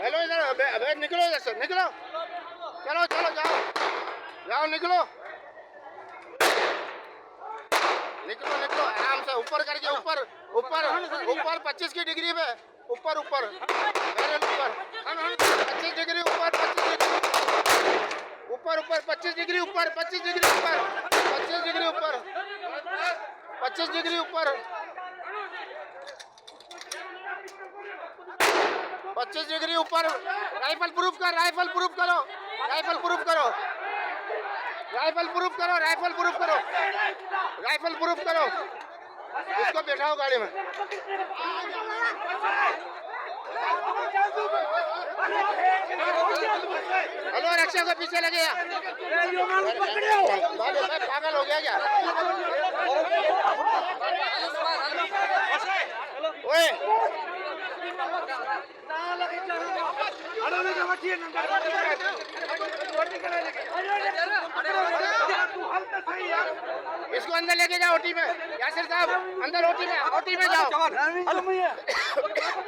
Hello इधर, अबे निकलो इधर से, निकलो, चलो चलो जाओ जाओ, निकलो निकलो निकलो, आराम से ऊपर करके, ऊपर ऊपर ऊपर 25 की डिग्री पे, ऊपर ऊपर मेरे ऊपर 25 डिग्री ऊपर, 25 डिग्री ऊपर, ऊपर ऊपर 25 डिग्री ऊपर, 25 डिग्री ऊपर, 25 डिग्री ऊपर, 25 डिग्री ऊपर। राइफल प्रूफ कर, राइफल प्रूफ करो, राइफल प्रूफ करो, राइफल प्रूफ करो, राइफल प्रूफ करो, राइफल प्रूफ करो। इसको बैठाओ गाड़ी में। हेलो, रक्षा को पीछे लगे, पागल हो गया क्या? ओए इसको अंदर लेके जाओ ओटी में, यासिर साहब अंदर ओटी में, ओटी में जाओ,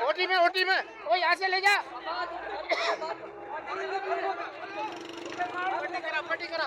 ओटी में, ओटी में, ओ यहाँ से ले जा, पट्टी करा, पट्टी करा।